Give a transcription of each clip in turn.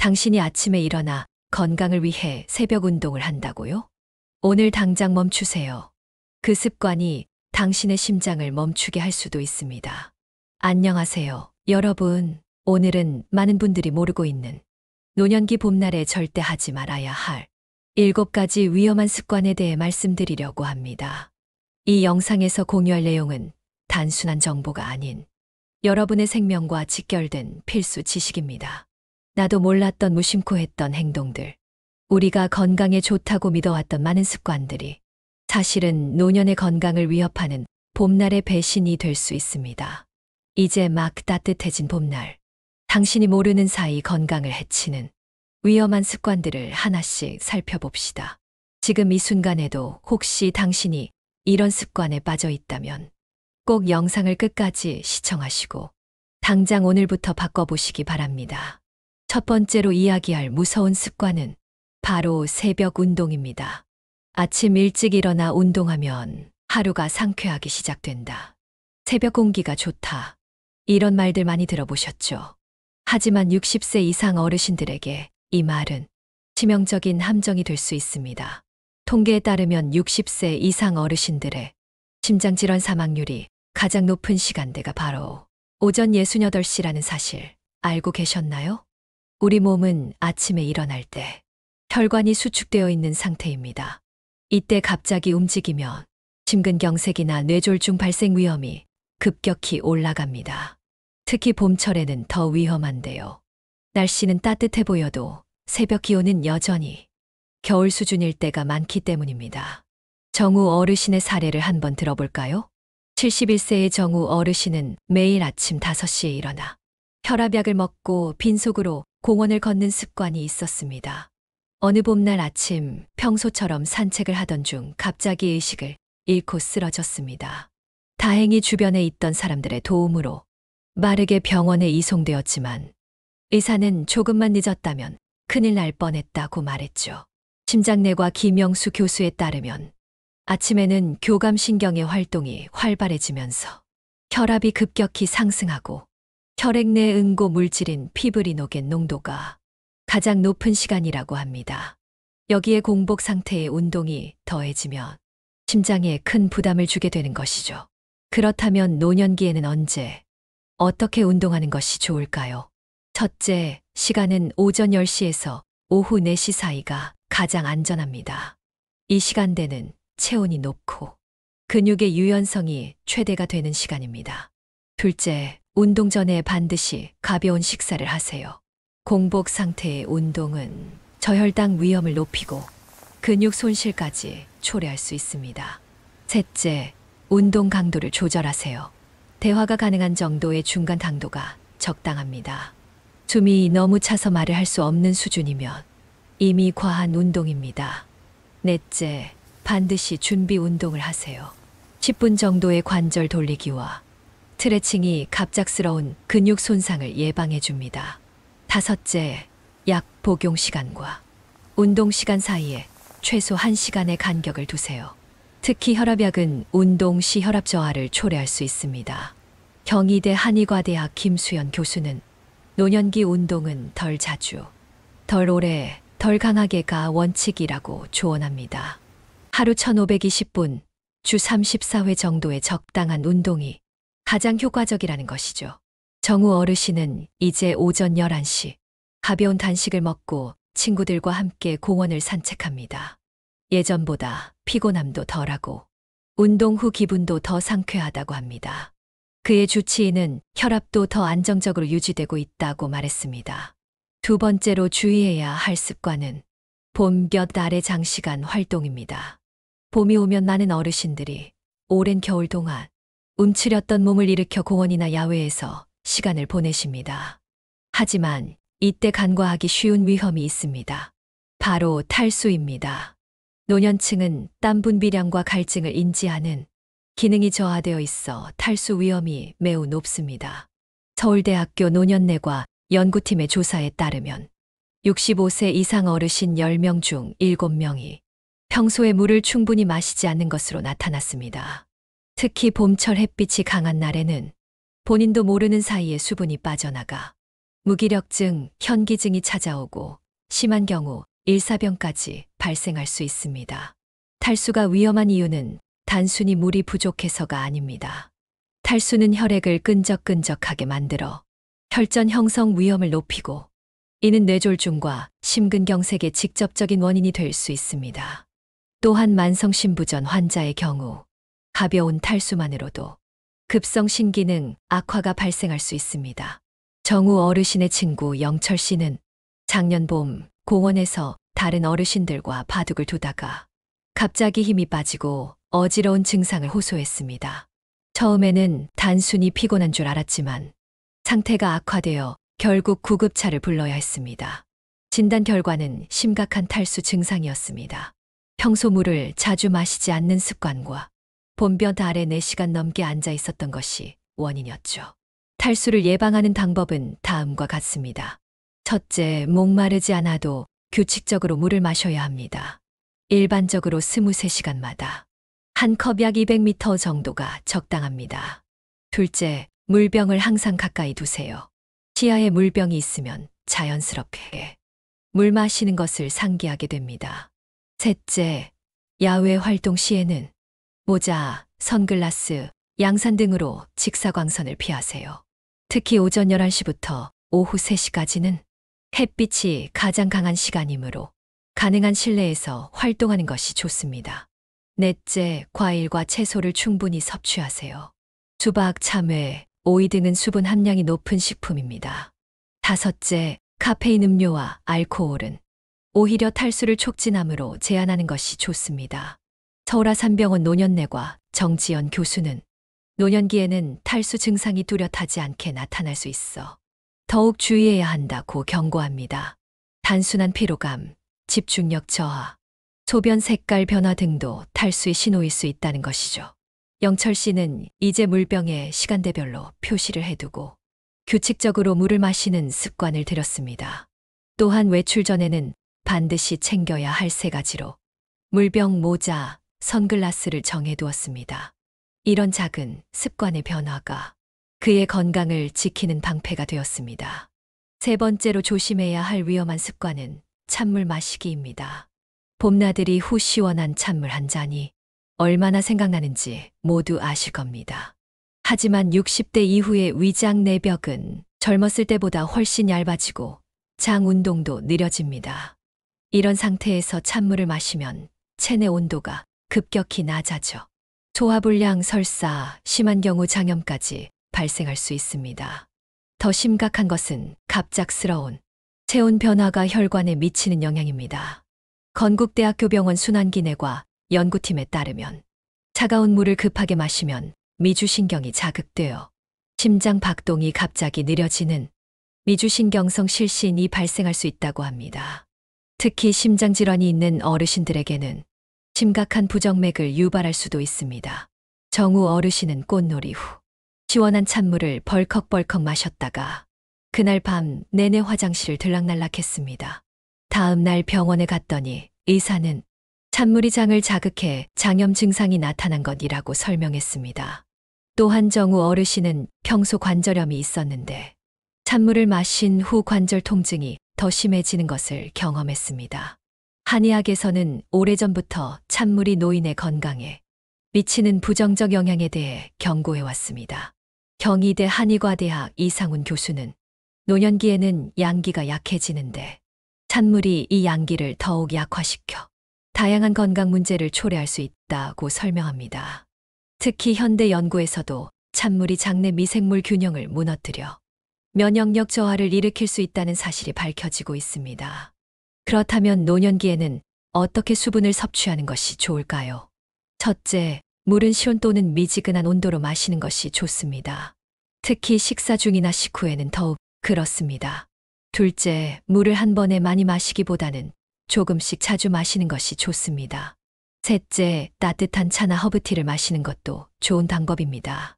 당신이 아침에 일어나 건강을 위해 새벽 운동을 한다고요? 오늘 당장 멈추세요. 그 습관이 당신의 심장을 멈추게 할 수도 있습니다. 안녕하세요, 여러분. 오늘은 많은 분들이 모르고 있는 노년기 봄날에 절대 하지 말아야 할 7가지 위험한 습관에 대해 말씀드리려고 합니다. 이 영상에서 공유할 내용은 단순한 정보가 아닌 여러분의 생명과 직결된 필수 지식입니다. 나도 몰랐던 무심코 했던 행동들, 우리가 건강에 좋다고 믿어왔던 많은 습관들이 사실은 노년의 건강을 위협하는 봄날의 배신이 될 수 있습니다. 이제 막 따뜻해진 봄날, 당신이 모르는 사이 건강을 해치는 위험한 습관들을 하나씩 살펴봅시다. 지금 이 순간에도 혹시 당신이 이런 습관에 빠져 있다면 꼭 영상을 끝까지 시청하시고 당장 오늘부터 바꿔보시기 바랍니다. 첫 번째로 이야기할 무서운 습관은 바로 새벽 운동입니다. 아침 일찍 일어나 운동하면 하루가 상쾌하게 시작된다. 새벽 공기가 좋다. 이런 말들 많이 들어보셨죠? 하지만 60세 이상 어르신들에게 이 말은 치명적인 함정이 될 수 있습니다. 통계에 따르면 60세 이상 어르신들의 심장질환 사망률이 가장 높은 시간대가 바로 오전 68시라는 사실 알고 계셨나요? 우리 몸은 아침에 일어날 때 혈관이 수축되어 있는 상태입니다. 이때 갑자기 움직이면 심근경색이나 뇌졸중 발생 위험이 급격히 올라갑니다. 특히 봄철에는 더 위험한데요. 날씨는 따뜻해 보여도 새벽 기온은 여전히 겨울 수준일 때가 많기 때문입니다. 정우 어르신의 사례를 한번 들어볼까요? 71세의 정우 어르신은 매일 아침 5시에 일어나 혈압약을 먹고 빈속으로 공원을 걷는 습관이 있었습니다. 어느 봄날 아침 평소처럼 산책을 하던 중 갑자기 의식을 잃고 쓰러졌습니다. 다행히 주변에 있던 사람들의 도움으로 빠르게 병원에 이송되었지만 의사는 조금만 늦었다면 큰일 날 뻔했다고 말했죠. 심장내과 김영수 교수에 따르면 아침에는 교감신경의 활동이 활발해지면서 혈압이 급격히 상승하고 혈액 내 응고 물질인 피브리노겐 농도가 가장 높은 시간이라고 합니다. 여기에 공복 상태의 운동이 더해지면 심장에 큰 부담을 주게 되는 것이죠. 그렇다면 노년기에는 언제, 어떻게 운동하는 것이 좋을까요? 첫째, 시간은 오전 10시에서 오후 4시 사이가 가장 안전합니다. 이 시간대는 체온이 높고 근육의 유연성이 최대가 되는 시간입니다. 둘째, 운동 전에 반드시 가벼운 식사를 하세요. 공복 상태의 운동은 저혈당 위험을 높이고 근육 손실까지 초래할 수 있습니다. 셋째, 운동 강도를 조절하세요. 대화가 가능한 정도의 중간 강도가 적당합니다. 숨이 너무 차서 말을 할 수 없는 수준이면 이미 과한 운동입니다. 넷째, 반드시 준비 운동을 하세요. 10분 정도의 관절 돌리기와 스트레칭이 갑작스러운 근육 손상을 예방해 줍니다. 다섯째, 약 복용 시간과 운동 시간 사이에 최소 1시간의 간격을 두세요. 특히 혈압약은 운동 시 혈압 저하를 초래할 수 있습니다. 경희대 한의과대학 김수연 교수는 노년기 운동은 덜 자주, 덜 오래, 덜 강하게가 원칙이라고 조언합니다. 하루 1520분, 주 34회 정도의 적당한 운동이 가장 효과적이라는 것이죠. 정우 어르신은 이제 오전 11시 가벼운 단식을 먹고 친구들과 함께 공원을 산책합니다. 예전보다 피곤함도 덜하고 운동 후 기분도 더 상쾌하다고 합니다. 그의 주치의는 혈압도 더 안정적으로 유지되고 있다고 말했습니다. 두 번째로 주의해야 할 습관은 봄 몇 알의 장시간 활동입니다. 봄이 오면 많은 어르신들이 오랜 겨울 동안 움츠렸던 몸을 일으켜 공원이나 야외에서 시간을 보내십니다. 하지만 이때 간과하기 쉬운 위험이 있습니다. 바로 탈수입니다. 노년층은 땀 분비량과 갈증을 인지하는 기능이 저하되어 있어 탈수 위험이 매우 높습니다. 서울대학교 노년내과 연구팀의 조사에 따르면 65세 이상 어르신 10명 중 7명이 평소에 물을 충분히 마시지 않는 것으로 나타났습니다. 특히 봄철 햇빛이 강한 날에는 본인도 모르는 사이에 수분이 빠져나가 무기력증, 현기증이 찾아오고 심한 경우 일사병까지 발생할 수 있습니다. 탈수가 위험한 이유는 단순히 물이 부족해서가 아닙니다. 탈수는 혈액을 끈적끈적하게 만들어 혈전 형성 위험을 높이고 이는 뇌졸중과 심근경색의 직접적인 원인이 될 수 있습니다. 또한 만성심부전 환자의 경우 가벼운 탈수만으로도 급성 신기능 악화가 발생할 수 있습니다. 정우 어르신의 친구 영철 씨는 작년 봄 공원에서 다른 어르신들과 바둑을 두다가 갑자기 힘이 빠지고 어지러운 증상을 호소했습니다. 처음에는 단순히 피곤한 줄 알았지만 상태가 악화되어 결국 구급차를 불러야 했습니다. 진단 결과는 심각한 탈수 증상이었습니다. 평소 물을 자주 마시지 않는 습관과 본변 아래 4시간 넘게 앉아 있었던 것이 원인이었죠. 탈수를 예방하는 방법은 다음과 같습니다. 첫째, 목마르지 않아도 규칙적으로 물을 마셔야 합니다. 일반적으로 23시간마다 한 컵 약 200ml 정도가 적당합니다. 둘째, 물병을 항상 가까이 두세요. 치아에 물병이 있으면 자연스럽게 물 마시는 것을 상기하게 됩니다. 셋째, 야외 활동 시에는 모자, 선글라스, 양산 등으로 직사광선을 피하세요. 특히 오전 11시부터 오후 3시까지는 햇빛이 가장 강한 시간이므로 가능한 실내에서 활동하는 것이 좋습니다. 넷째, 과일과 채소를 충분히 섭취하세요. 수박, 참외, 오이 등은 수분 함량이 높은 식품입니다. 다섯째, 카페인 음료와 알코올은 오히려 탈수를 촉진함으로 제한하는 것이 좋습니다. 서울아산병원 노년내과 정지연 교수는 노년기에는 탈수 증상이 뚜렷하지 않게 나타날 수 있어 더욱 주의해야 한다고 경고합니다. 단순한 피로감, 집중력 저하, 소변 색깔 변화 등도 탈수의 신호일 수 있다는 것이죠. 영철 씨는 이제 물병에 시간대별로 표시를 해두고 규칙적으로 물을 마시는 습관을 들였습니다. 또한 외출 전에는 반드시 챙겨야 할 3가지로 물병, 모자, 선글라스를 정해두었습니다. 이런 작은 습관의 변화가 그의 건강을 지키는 방패가 되었습니다. 세 번째로 조심해야 할 위험한 습관은 찬물 마시기입니다. 봄나들이 후 시원한 찬물 한 잔이 얼마나 생각나는지 모두 아실 겁니다. 하지만 60대 이후의 위장 내벽은 젊었을 때보다 훨씬 얇아지고 장 운동도 느려집니다. 이런 상태에서 찬물을 마시면 체내 온도가 급격히 낮아져 소화불량, 설사, 심한 경우 장염까지 발생할 수 있습니다. 더 심각한 것은 갑작스러운 체온 변화가 혈관에 미치는 영향입니다. 건국대학교 병원 순환기내과 연구팀에 따르면 차가운 물을 급하게 마시면 미주신경이 자극되어 심장 박동이 갑자기 느려지는 미주신경성 실신이 발생할 수 있다고 합니다. 특히 심장질환이 있는 어르신들에게는 심각한 부정맥을 유발할 수도 있습니다. 정우 어르신은 꽃놀이 후 시원한 찬물을 벌컥벌컥 마셨다가 그날 밤 내내 화장실을 들락날락했습니다. 다음 날 병원에 갔더니 의사는 찬물이 장을 자극해 장염 증상이 나타난 것이라고 설명했습니다. 또한 정우 어르신은 평소 관절염이 있었는데 찬물을 마신 후 관절 통증이 더 심해지는 것을 경험했습니다. 한의학에서는 오래전부터 찬물이 노인의 건강에 미치는 부정적 영향에 대해 경고해왔습니다. 경희대 한의과대학 이상훈 교수는 노년기에는 양기가 약해지는데 찬물이 이 양기를 더욱 약화시켜 다양한 건강 문제를 초래할 수 있다고 설명합니다. 특히 현대 연구에서도 찬물이 장내 미생물 균형을 무너뜨려 면역력 저하를 일으킬 수 있다는 사실이 밝혀지고 있습니다. 그렇다면 노년기에는 어떻게 수분을 섭취하는 것이 좋을까요? 첫째, 물은 시원 또는 미지근한 온도로 마시는 것이 좋습니다. 특히 식사 중이나 식후에는 더욱 그렇습니다. 둘째, 물을 한 번에 많이 마시기보다는 조금씩 자주 마시는 것이 좋습니다. 셋째, 따뜻한 차나 허브티를 마시는 것도 좋은 방법입니다.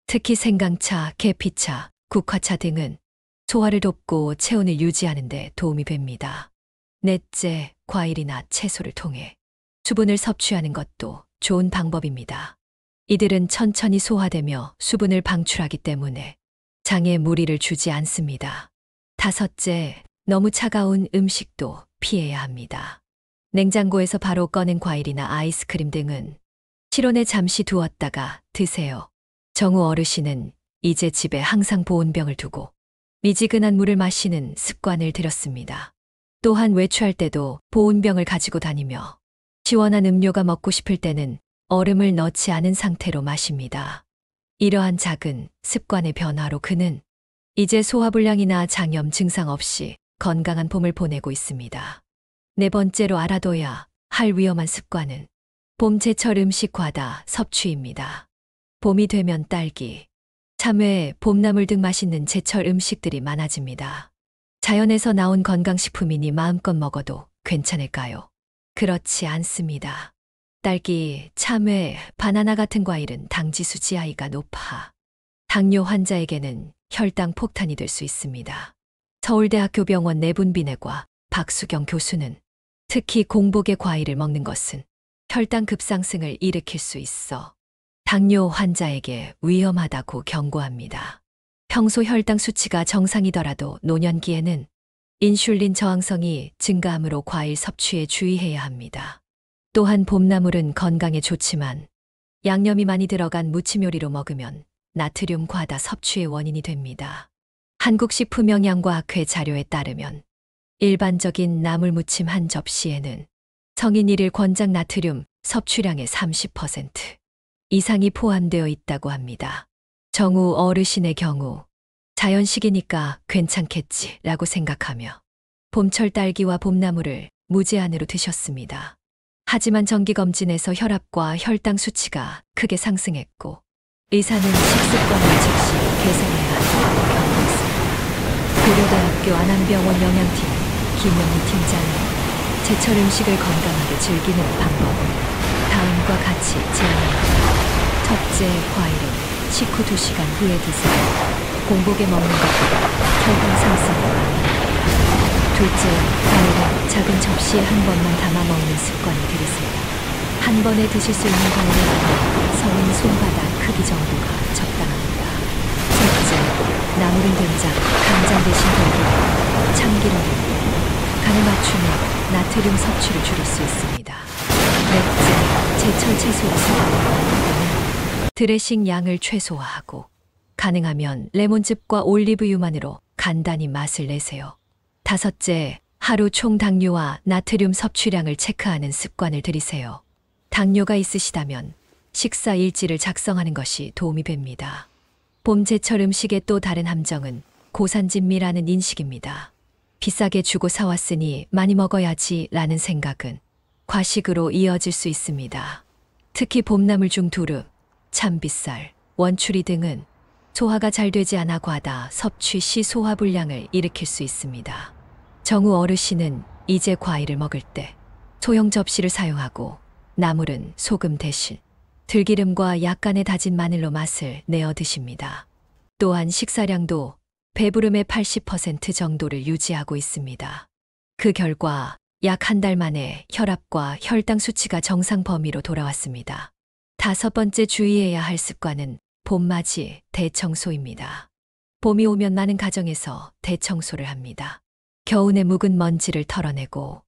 특히 생강차, 계피차, 국화차 등은 소화를 돕고 체온을 유지하는 데 도움이 됩니다. 넷째, 과일이나 채소를 통해 수분을 섭취하는 것도 좋은 방법입니다. 이들은 천천히 소화되며 수분을 방출하기 때문에 장에 무리를 주지 않습니다. 5째, 너무 차가운 음식도 피해야 합니다. 냉장고에서 바로 꺼낸 과일이나 아이스크림 등은 실온에 잠시 두었다가 드세요. 정우 어르신은 이제 집에 항상 보온병을 두고 미지근한 물을 마시는 습관을 들였습니다. 또한 외출할 때도 보온병을 가지고 다니며 시원한 음료가 먹고 싶을 때는 얼음을 넣지 않은 상태로 마십니다. 이러한 작은 습관의 변화로 그는 이제 소화불량이나 장염 증상 없이 건강한 봄을 보내고 있습니다. 4번째로 알아둬야 할 위험한 습관은 봄 제철 음식 과다 섭취입니다. 봄이 되면 딸기, 참외, 봄나물 등 맛있는 제철 음식들이 많아집니다. 자연에서 나온 건강식품이니 마음껏 먹어도 괜찮을까요? 그렇지 않습니다. 딸기, 참외, 바나나 같은 과일은 당지수 GI가 높아 당뇨 환자에게는 혈당 폭탄이 될 수 있습니다. 서울대학교 병원 내분비내과 박수경 교수는 특히 공복에 과일을 먹는 것은 혈당 급상승을 일으킬 수 있어 당뇨 환자에게 위험하다고 경고합니다. 평소 혈당 수치가 정상이더라도 노년기에는 인슐린 저항성이 증가하므로 과일 섭취에 주의해야 합니다. 또한 봄나물은 건강에 좋지만 양념이 많이 들어간 무침 요리로 먹으면 나트륨 과다 섭취의 원인이 됩니다. 한국식품영양과학회 자료에 따르면 일반적인 나물무침 한 접시에는 성인 1일 권장 나트륨 섭취량의 30% 이상이 포함되어 있다고 합니다. 정우 어르신의 경우 자연식이니까 괜찮겠지라고 생각하며 봄철 딸기와 봄나물을 무제한으로 드셨습니다. 하지만 정기검진에서 혈압과 혈당 수치가 크게 상승했고 의사는 식습관을 즉시 개선해야 한다고 경고했습니다. 고려대학교 안암병원 영양팀 김영희 팀장은 제철 음식을 건강하게 즐기는 방법을 다음과 같이 제안합니다. 첫째, 과일은 식후 2시간 후에 드세요. 공복에 먹는 것보다 혈당 상승을 막습니다. 둘째, 과일은 작은 접시에 한 번만 담아 먹는 습관을 들이세요. 한 번에 드실 수 있는 과일은 성인 손바닥 크기 정도가 적당합니다. 셋째, 나물은 된장, 간장 대신 들기름, 참기름을 간을 맞추면 나트륨 섭취를 줄일 수 있습니다. 넷째, 제철 채소를 사용하면 드레싱 양을 최소화하고 가능하면 레몬즙과 올리브유만으로 간단히 맛을 내세요. 다섯째, 하루 총 당류와 나트륨 섭취량을 체크하는 습관을 들이세요. 당뇨가 있으시다면 식사 일지를 작성하는 것이 도움이 됩니다. 봄 제철 음식의 또 다른 함정은 고산진미라는 인식입니다. 비싸게 주고 사왔으니 많이 먹어야지 라는 생각은 과식으로 이어질 수 있습니다. 특히 봄나물 중 두릅, 참빗살, 원추리 등은 소화가 잘 되지 않아 과다 섭취 시 소화불량을 일으킬 수 있습니다. 정우 어르신은 이제 과일을 먹을 때 소형 접시를 사용하고 나물은 소금 대신 들기름과 약간의 다진 마늘로 맛을 내어 드십니다. 또한 식사량도 배부름의 80% 정도를 유지하고 있습니다. 그 결과 약 한 달 만에 혈압과 혈당 수치가 정상 범위로 돌아왔습니다. 5번째 주의해야 할 습관은 봄맞이 대청소입니다. 봄이 오면 많은 가정에서 대청소를 합니다. 겨우내 묵은 먼지를 털어내고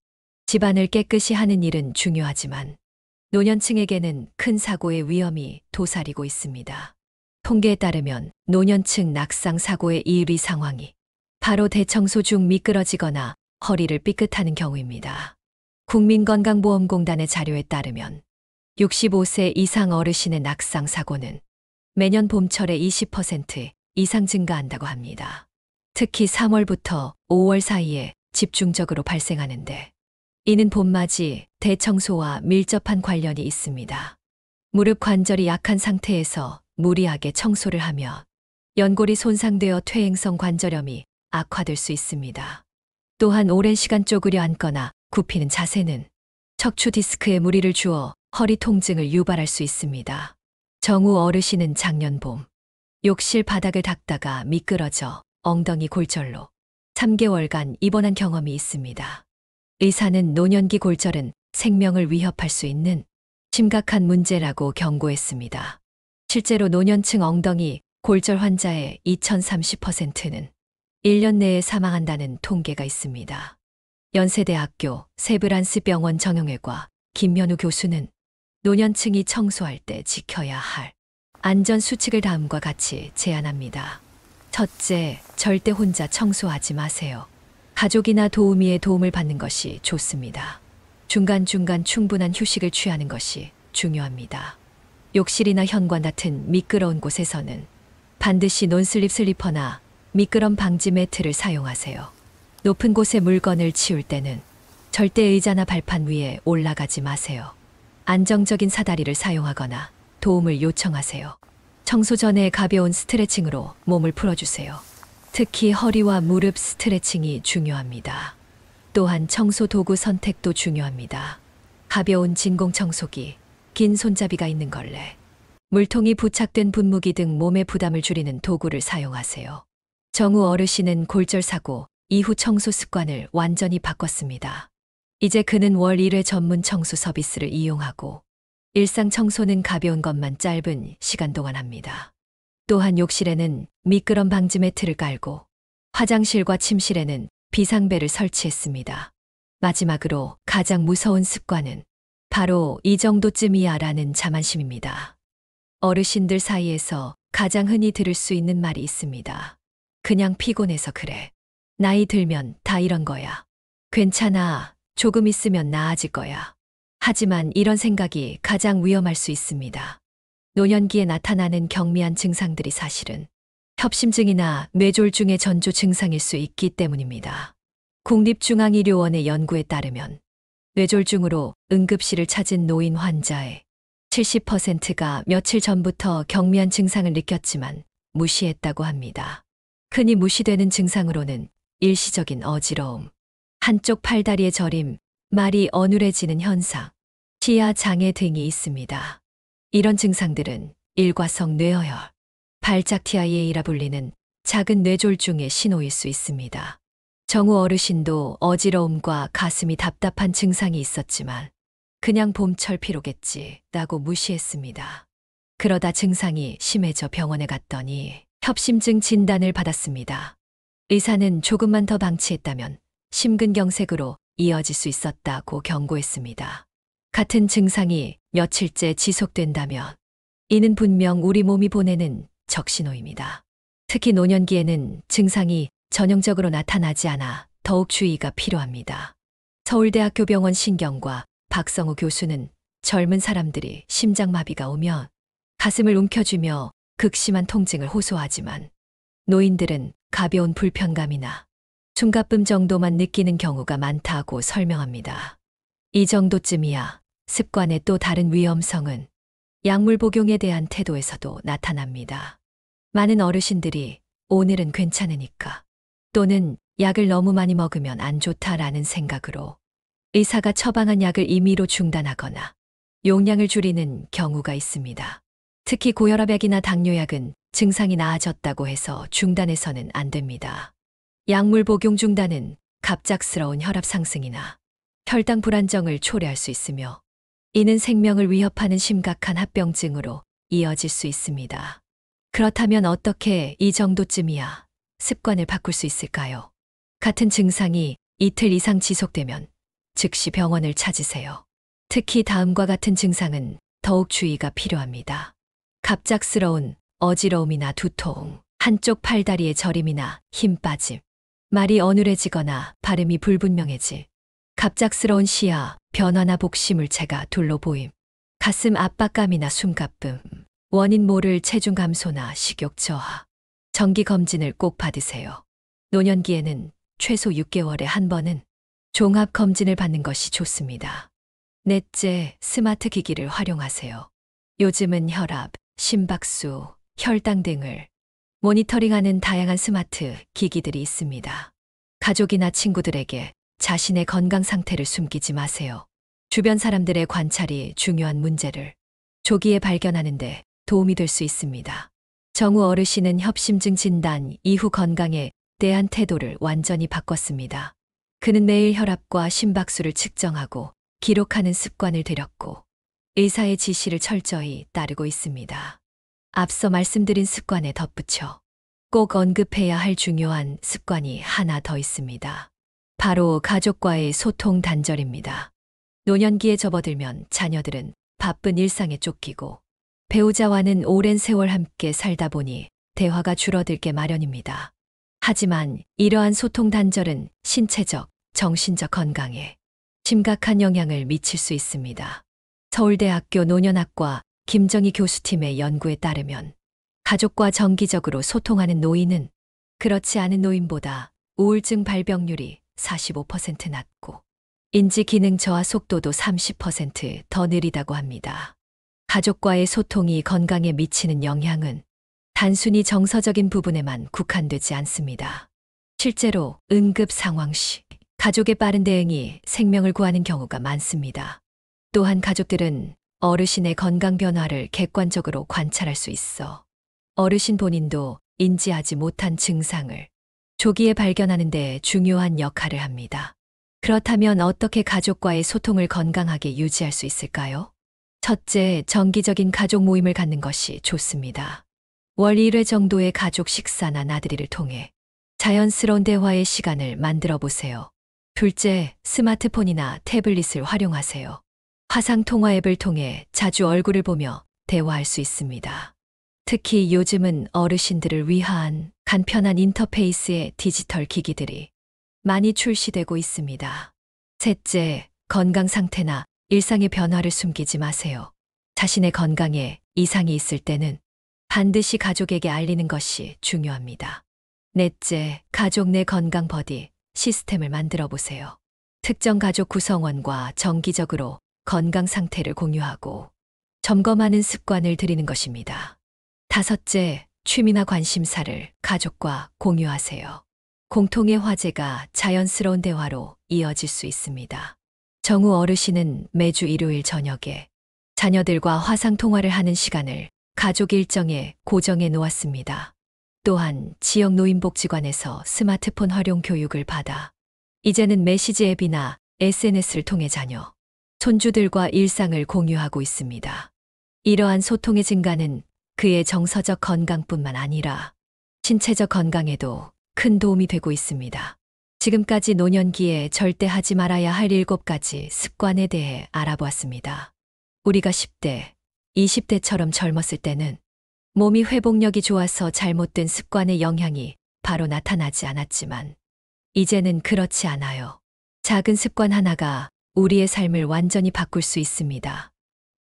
집안을 깨끗이 하는 일은 중요하지만 노년층에게는 큰 사고의 위험이 도사리고 있습니다. 통계에 따르면 노년층 낙상 사고의 1위 상황이 바로 대청소 중 미끄러지거나 허리를 삐끗하는 경우입니다. 국민건강보험공단의 자료에 따르면 65세 이상 어르신의 낙상 사고는 매년 봄철에 20% 이상 증가한다고 합니다. 특히 3월부터 5월 사이에 집중적으로 발생하는데 이는 봄맞이 대청소와 밀접한 관련이 있습니다. 무릎 관절이 약한 상태에서 무리하게 청소를 하며 연골이 손상되어 퇴행성 관절염이 악화될 수 있습니다. 또한 오랜 시간 쪼그려 앉거나 굽히는 자세는 척추 디스크에 무리를 주어 허리 통증을 유발할 수 있습니다. 정우 어르신은 작년 봄 욕실 바닥을 닦다가 미끄러져 엉덩이 골절로 3개월간 입원한 경험이 있습니다. 의사는 노년기 골절은 생명을 위협할 수 있는 심각한 문제라고 경고했습니다. 실제로 노년층 엉덩이 골절 환자의 2030%는 1년 내에 사망한다는 통계가 있습니다. 연세대학교 세브란스 병원 정형외과 김현우 교수는 노년층이 청소할 때 지켜야 할 안전 수칙을 다음과 같이 제안합니다. 첫째, 절대 혼자 청소하지 마세요. 가족이나 도우미의 도움을 받는 것이 좋습니다. 중간중간 충분한 휴식을 취하는 것이 중요합니다. 욕실이나 현관 같은 미끄러운 곳에서는 반드시 논슬립 슬리퍼나 미끄럼 방지 매트를 사용하세요. 높은 곳에 물건을 치울 때는 절대 의자나 발판 위에 올라가지 마세요. 안정적인 사다리를 사용하거나 도움을 요청하세요. 청소 전에 가벼운 스트레칭으로 몸을 풀어주세요. 특히 허리와 무릎 스트레칭이 중요합니다. 또한 청소 도구 선택도 중요합니다. 가벼운 진공 청소기, 긴 손잡이가 있는 걸레, 물통이 부착된 분무기 등 몸의 부담을 줄이는 도구를 사용하세요. 정우 어르신은 골절사고 이후 청소 습관을 완전히 바꿨습니다. 이제 그는 월 1회 전문 청소 서비스를 이용하고 일상 청소는 가벼운 것만 짧은 시간 동안 합니다. 또한 욕실에는 미끄럼 방지 매트를 깔고 화장실과 침실에는 비상벨을 설치했습니다. 마지막으로 가장 무서운 습관은 바로 이 정도쯤이야 라는 자만심입니다. 어르신들 사이에서 가장 흔히 들을 수 있는 말이 있습니다. 그냥 피곤해서 그래. 나이 들면 다 이런 거야. 괜찮아. 조금 있으면 나아질 거야. 하지만 이런 생각이 가장 위험할 수 있습니다. 노년기에 나타나는 경미한 증상들이 사실은 협심증이나 뇌졸중의 전조 증상일 수 있기 때문입니다. 국립중앙의료원의 연구에 따르면 뇌졸중으로 응급실을 찾은 노인 환자의 70%가 며칠 전부터 경미한 증상을 느꼈지만 무시했다고 합니다. 흔히 무시되는 증상으로는 일시적인 어지러움, 한쪽 팔다리의 저림, 말이 어눌해지는 현상, 시야 장애 등이 있습니다. 이런 증상들은 일과성 뇌어혈, 발작 TIA라 불리는 작은 뇌졸중의 신호일 수 있습니다. 정우 어르신도 어지러움과 가슴이 답답한 증상이 있었지만 그냥 봄철 피로겠지 라고 무시했습니다. 그러다 증상이 심해져 병원에 갔더니 협심증 진단을 받았습니다. 의사는 조금만 더 방치했다면 심근경색으로 이어질 수 있었다고 경고했습니다. 같은 증상이 며칠째 지속된다면 이는 분명 우리 몸이 보내는 적신호입니다. 특히 노년기에는 증상이 전형적으로 나타나지 않아 더욱 주의가 필요합니다. 서울대학교 병원 신경과 박성우 교수는 젊은 사람들이 심장마비가 오면 가슴을 움켜쥐며 극심한 통증을 호소하지만 노인들은 가벼운 불편감이나 숨가쁨 정도만 느끼는 경우가 많다고 설명합니다. 이 정도쯤이야 습관의 또 다른 위험성은 약물 복용에 대한 태도에서도 나타납니다. 많은 어르신들이 오늘은 괜찮으니까 또는 약을 너무 많이 먹으면 안 좋다라는 생각으로 의사가 처방한 약을 임의로 중단하거나 용량을 줄이는 경우가 있습니다. 특히 고혈압약이나 당뇨약은 증상이 나아졌다고 해서 중단해서는 안 됩니다. 약물 복용 중단은 갑작스러운 혈압 상승이나 혈당 불안정을 초래할 수 있으며 이는 생명을 위협하는 심각한 합병증으로 이어질 수 있습니다. 그렇다면 어떻게 이 정도쯤이야 습관을 바꿀 수 있을까요? 같은 증상이 이틀 이상 지속되면 즉시 병원을 찾으세요. 특히 다음과 같은 증상은 더욱 주의가 필요합니다. 갑작스러운 어지러움이나 두통, 한쪽 팔다리의 저림이나 힘 빠짐, 말이 어눌해지거나 발음이 불분명해짐, 갑작스러운 시야, 변화나 복시물체가 둘로 보임, 가슴 압박감이나 숨가쁨, 원인 모를 체중 감소나 식욕 저하, 정기검진을 꼭 받으세요. 노년기에는 최소 6개월에 한 번은 종합검진을 받는 것이 좋습니다. 넷째, 스마트 기기를 활용하세요. 요즘은 혈압, 심박수, 혈당 등을 모니터링하는 다양한 스마트 기기들이 있습니다. 가족이나 친구들에게 자신의 건강 상태를 숨기지 마세요. 주변 사람들의 관찰이 중요한 문제를 조기에 발견하는 데 도움이 될 수 있습니다. 정우 어르신은 협심증 진단 이후 건강에 대한 태도를 완전히 바꿨습니다. 그는 매일 혈압과 심박수를 측정하고 기록하는 습관을 들였고 의사의 지시를 철저히 따르고 있습니다. 앞서 말씀드린 습관에 덧붙여 꼭 언급해야 할 중요한 습관이 하나 더 있습니다. 바로 가족과의 소통 단절입니다. 노년기에 접어들면 자녀들은 바쁜 일상에 쫓기고 배우자와는 오랜 세월 함께 살다 보니 대화가 줄어들게 마련입니다. 하지만 이러한 소통 단절은 신체적, 정신적 건강에 심각한 영향을 미칠 수 있습니다. 서울대학교 노년학과 김정희 교수팀의 연구에 따르면 가족과 정기적으로 소통하는 노인은 그렇지 않은 노인보다 우울증 발병률이 45% 낮고 인지 기능 저하 속도도 30% 더 느리다고 합니다. 가족과의 소통이 건강에 미치는 영향은 단순히 정서적인 부분에만 국한되지 않습니다. 실제로 응급 상황 시 가족의 빠른 대응이 생명을 구하는 경우가 많습니다. 또한 가족들은 어르신의 건강 변화를 객관적으로 관찰할 수 있어 어르신 본인도 인지하지 못한 증상을 조기에 발견하는 데 중요한 역할을 합니다. 그렇다면 어떻게 가족과의 소통을 건강하게 유지할 수 있을까요? 첫째, 정기적인 가족 모임을 갖는 것이 좋습니다. 월 1회 정도의 가족 식사나 나들이를 통해 자연스러운 대화의 시간을 만들어 보세요. 둘째, 스마트폰이나 태블릿을 활용하세요. 화상통화 앱을 통해 자주 얼굴을 보며 대화할 수 있습니다. 특히 요즘은 어르신들을 위한 간편한 인터페이스의 디지털 기기들이 많이 출시되고 있습니다. 셋째, 건강 상태나 일상의 변화를 숨기지 마세요. 자신의 건강에 이상이 있을 때는 반드시 가족에게 알리는 것이 중요합니다. 넷째, 가족 내 건강 버디 시스템을 만들어 보세요. 특정 가족 구성원과 정기적으로 건강 상태를 공유하고 점검하는 습관을 들이는 것입니다. 다섯째, 취미나 관심사를 가족과 공유하세요. 공통의 화제가 자연스러운 대화로 이어질 수 있습니다. 정우 어르신은 매주 일요일 저녁에 자녀들과 화상통화를 하는 시간을 가족 일정에 고정해 놓았습니다. 또한 지역 노인복지관에서 스마트폰 활용 교육을 받아 이제는 메시지 앱이나 SNS를 통해 자녀, 손주들과 일상을 공유하고 있습니다. 이러한 소통의 증가는 그의 정서적 건강뿐만 아니라 신체적 건강에도 큰 도움이 되고 있습니다. 지금까지 노년기에 절대 하지 말아야 할 7가지 습관에 대해 알아보았습니다. 우리가 10대, 20대처럼 젊었을 때는 몸이 회복력이 좋아서 잘못된 습관의 영향이 바로 나타나지 않았지만 이제는 그렇지 않아요. 작은 습관 하나가 우리의 삶을 완전히 바꿀 수 있습니다.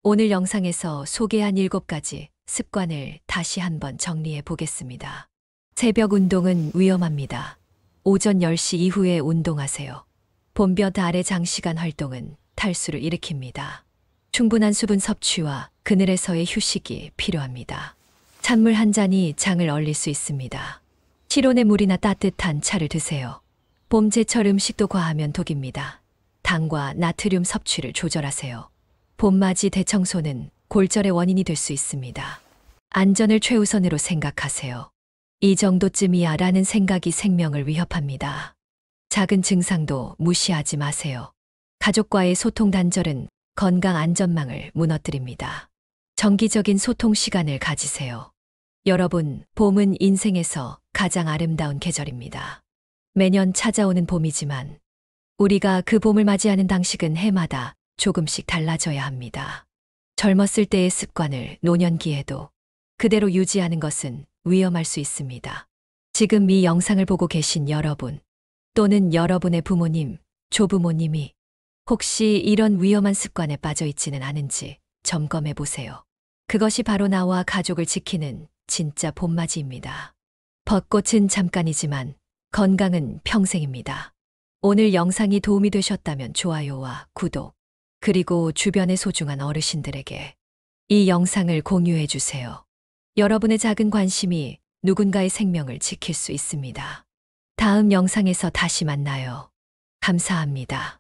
오늘 영상에서 소개한 7가지 습관을 다시 한번 정리해 보겠습니다. 새벽 운동은 위험합니다. 오전 10시 이후에 운동하세요. 봄볕 아래 장시간 활동은 탈수를 일으킵니다. 충분한 수분 섭취와 그늘에서의 휴식이 필요합니다. 찬물 한 잔이 장을 얼릴 수 있습니다. 실온의 물이나 따뜻한 차를 드세요. 봄 제철 음식도 과하면 독입니다. 당과 나트륨 섭취를 조절하세요. 봄맞이 대청소는 골절의 원인이 될 수 있습니다. 안전을 최우선으로 생각하세요. 이 정도쯤이야 라는 생각이 생명을 위협합니다. 작은 증상도 무시하지 마세요. 가족과의 소통 단절은 건강 안전망을 무너뜨립니다. 정기적인 소통 시간을 가지세요. 여러분, 봄은 인생에서 가장 아름다운 계절입니다. 매년 찾아오는 봄이지만 우리가 그 봄을 맞이하는 방식은 해마다 조금씩 달라져야 합니다. 젊었을 때의 습관을 노년기에도 그대로 유지하는 것은 위험할 수 있습니다. 지금 이 영상을 보고 계신 여러분 또는 여러분의 부모님, 조부모님이 혹시 이런 위험한 습관에 빠져 있지는 않은지 점검해 보세요. 그것이 바로 나와 가족을 지키는 진짜 봄맞이입니다. 벚꽃은 잠깐이지만 건강은 평생입니다. 오늘 영상이 도움이 되셨다면 좋아요와 구독, 그리고 주변의 소중한 어르신들에게 이 영상을 공유해 주세요. 여러분의 작은 관심이 누군가의 생명을 지킬 수 있습니다. 다음 영상에서 다시 만나요. 감사합니다.